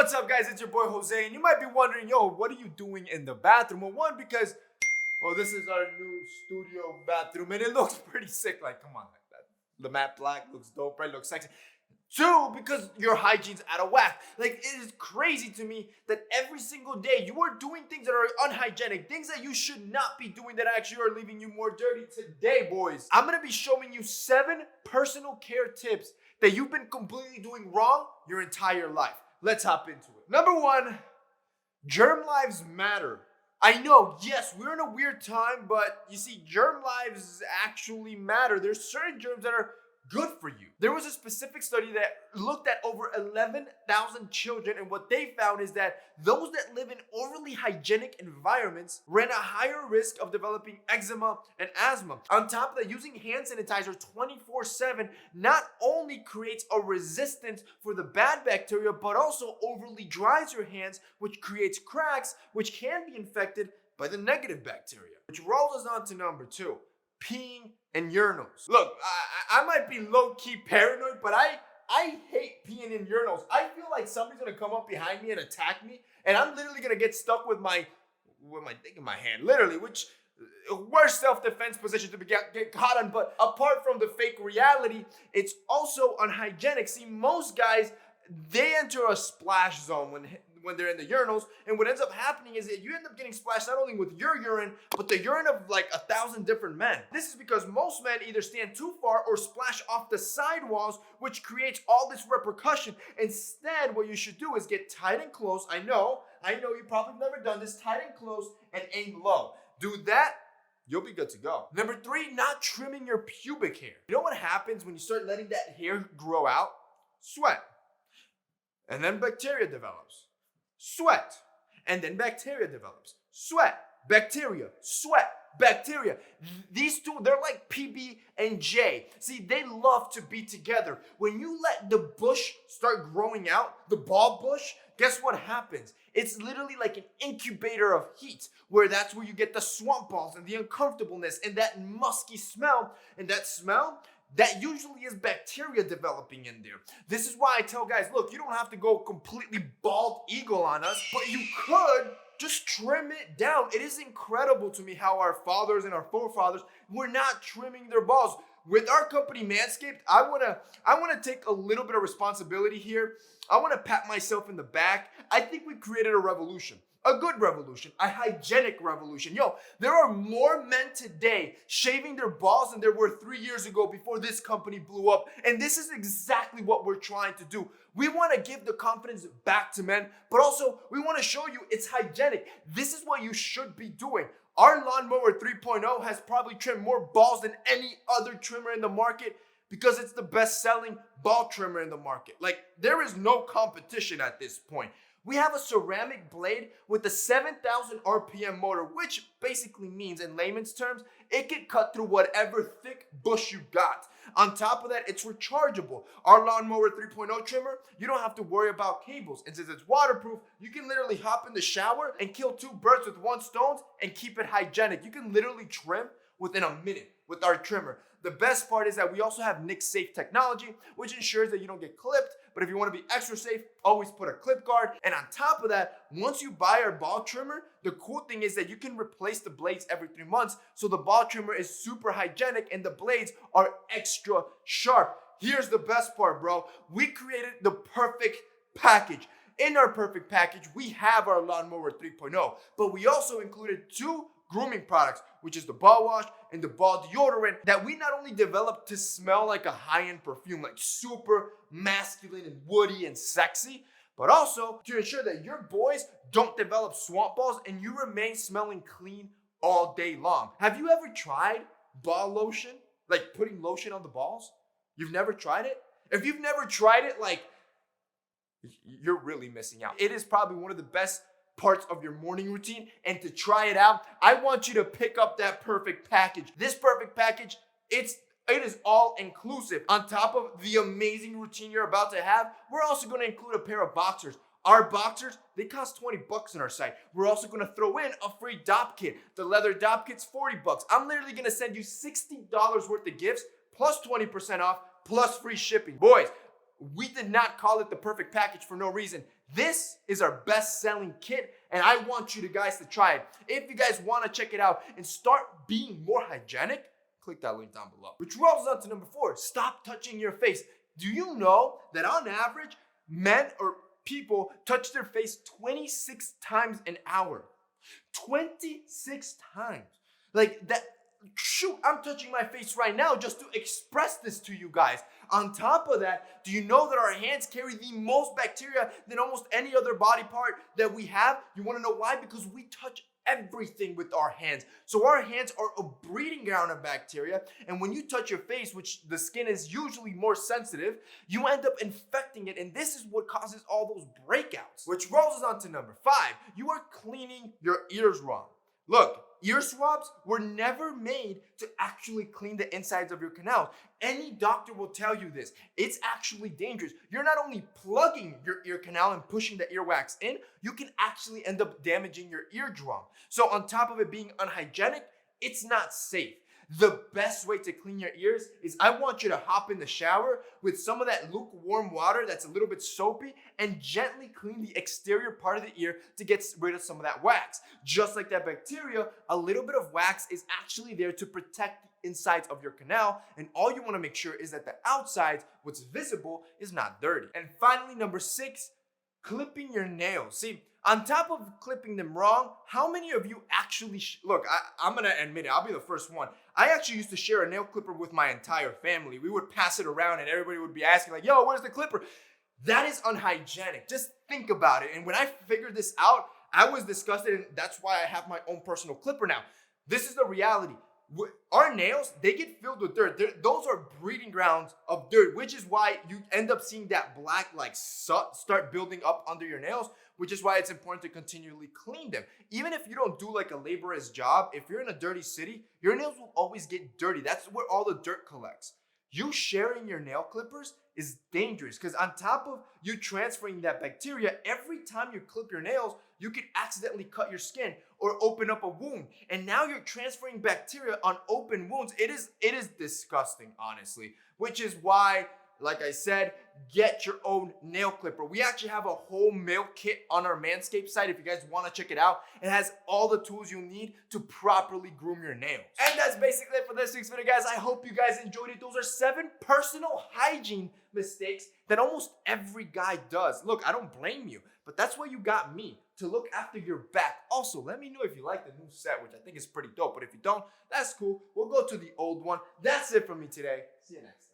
What's up, guys? It's your boy Jose, and you might be wondering, yo, what are you doing in the bathroom? Well, one, because, well, this is our new studio bathroom, and it looks pretty sick. Like, come on, like that. The matte black looks dope, right? Looks sexy. Two, because your hygiene's out of whack. Like, it is crazy to me that every single day you are doing things that are unhygienic, things that you should not be doing that actually are leaving you more dirty. Today, boys, I'm gonna be showing you 7 personal care tips that you've been completely doing wrong your entire life. Let's hop into it. Number 1, germ lives matter. I know, yes, we're in a weird time, but you see, germ lives actually matter. There's certain germs that are good for you. There was a specific study that looked at over 11,000 children, and what they found is that those that live in overly hygienic environments ran a higher risk of developing eczema and asthma. On top of that, using hand sanitizer 24/7 not only creates a resistance for the bad bacteria, but also overly dries your hands, which creates cracks, which can be infected by the negative bacteria. Which rolls us on to number 2. Peeing and urinals. Look, I might be low-key paranoid, but I hate peeing in urinals. I feel like somebody's gonna come up behind me and attack me, and I'm literally gonna get stuck with my thing in my hand, literally, which worst self-defense position to get caught on. But apart from the fake reality, it's also unhygienic. See, most guys, they enter a splash zone when they're in the urinals, and what ends up happening is that you end up getting splashed not only with your urine, but the urine of like 1,000 different men. This is because most men either stand too far or splash off the side walls, which creates all this repercussion. Instead, what you should do is get tight and close. I know you probably never done this. Tight and close and aim low. Do that, you'll be good to go. Number 3, not trimming your pubic hair. You know what happens when you start letting that hair grow out? Sweat. And then bacteria develops. Sweat. And then bacteria develops. Sweat. Bacteria. Sweat. Bacteria. These two, they're like PB and J. See, they love to be together. When you let the bush start growing out, the ball bush, guess what happens? It's literally like an incubator of heat, where that's where you get the swamp balls and the uncomfortableness and that musky smell. And that smell, that usually is bacteria developing in there. This is why I tell guys, look, you don't have to go completely bald eagle on us, but you could just trim it down. It is incredible to me how our fathers and our forefathers were not trimming their balls. With our company Manscaped, I wanna take a little bit of responsibility here. I wanna pat myself in the back. I think we created a revolution. A good revolution, a hygienic revolution. Yo, there are more men today shaving their balls than there were 3 years ago before this company blew up. And this is exactly what we're trying to do. We want to give the confidence back to men, but also we want to show you it's hygienic. This is what you should be doing. Our Lawnmower 3.0 has probably trimmed more balls than any other trimmer in the market because it's the best-selling ball trimmer in the market. Like, there is no competition at this point. We have a ceramic blade with a 7,000 RPM motor, which basically means, in layman's terms, it can cut through whatever thick bush you got. On top of that, it's rechargeable. Our Lawnmower 3.0 trimmer, you don't have to worry about cables. And since it's waterproof, you can literally hop in the shower and kill 2 birds with 1 stone and keep it hygienic. You can literally trim within a minute with our trimmer. The best part is that we also have NIC-safe technology, which ensures that you don't get clipped. But if you want to be extra safe, always put a clip guard. And on top of that, once you buy our ball trimmer, the cool thing is that you can replace the blades every 3 months. So the ball trimmer is super hygienic and the blades are extra sharp. Here's the best part, bro. We created the perfect package. In our perfect package, we have our Lawnmower 3.0, but we also included 2 grooming products, which is the ball wash and the ball deodorant, that we not only developed to smell like a high-end perfume, like super masculine and woody and sexy, but also to ensure that your boys don't develop swamp balls and you remain smelling clean all day long. Have you ever tried ball lotion? Like putting lotion on the balls? You've never tried it? If you've never tried it, like, you're really missing out. It is probably one of the best parts of your morning routine, and to try it out, I want you to pick up that perfect package. This perfect package, it is all inclusive. On top of the amazing routine you're about to have, we're also going to include a pair of boxers. Our boxers, they cost 20 bucks on our site. We're also going to throw in a free dop kit. The leather dop kit's 40 bucks. I'm literally going to send you $60 worth of gifts plus 20% off plus free shipping. Boys, we did not call it the perfect package for no reason. This is our best-selling kit, and I want you guys to try it. If you guys want to check it out and start being more hygienic, click that link down below. Which rolls on to number 4, stop touching your face. Do you know that on average, men or people touch their face 26 times an hour? 26 times. Like that. Shoot, I'm touching my face right now just to express this to you guys. On top of that, do you know that our hands carry the most bacteria than almost any other body part that we have? You want to know why? Because we touch everything with our hands. So our hands are a breeding ground of bacteria, and when you touch your face, which the skin is usually more sensitive, you end up infecting it, and this is what causes all those breakouts. Which rolls us on to number 5. You are cleaning your ears wrong. Look, ear swabs were never made to actually clean the insides of your canal. Any doctor will tell you this. It's actually dangerous. You're not only plugging your ear canal and pushing the earwax in, you can actually end up damaging your eardrum. So on top of it being unhygienic, it's not safe. The best way to clean your ears is I want you to hop in the shower with some of that lukewarm water that's a little bit soapy and gently clean the exterior part of the ear to get rid of some of that wax. Just like that bacteria, a little bit of wax is actually there to protect the insides of your canal, and all you want to make sure is that the outsides, what's visible, is not dirty. And finally, number 6, clipping your nails. See, on top of clipping them wrong, how many of you actually, look, I'm going to admit it, I'll be the first one. I actually used to share a nail clipper with my entire family. We would pass it around and everybody would be asking like, yo, where's the clipper? That is unhygienic. Just think about it. And when I figured this out, I was disgusted, and that's why I have my own personal clipper now. This is the reality. Our nails, they get filled with dirt. Those are breeding grounds of dirt, which is why you end up seeing that black like start building up under your nails, which is why it's important to continually clean them. Even if you don't do like a laborer's job, if you're in a dirty city, your nails will always get dirty. That's where all the dirt collects. You sharing your nail clippers is dangerous because on top of you transferring that bacteria, every time you clip your nails, you could accidentally cut your skin or open up a wound. And now you're transferring bacteria on open wounds. It is disgusting, honestly, which is why, like I said, get your own nail clipper. We actually have a whole male kit on our Manscaped site if you guys want to check it out. It has all the tools you need to properly groom your nails. And that's basically it for this week's video, guys. I hope you guys enjoyed it. Those are 7 personal hygiene mistakes that almost every guy does. Look, I don't blame you, but that's why you got me, to look after your back. Also, let me know if you like the new set, which I think is pretty dope, but if you don't, that's cool. We'll go to the old one. That's it from me today. See you next time.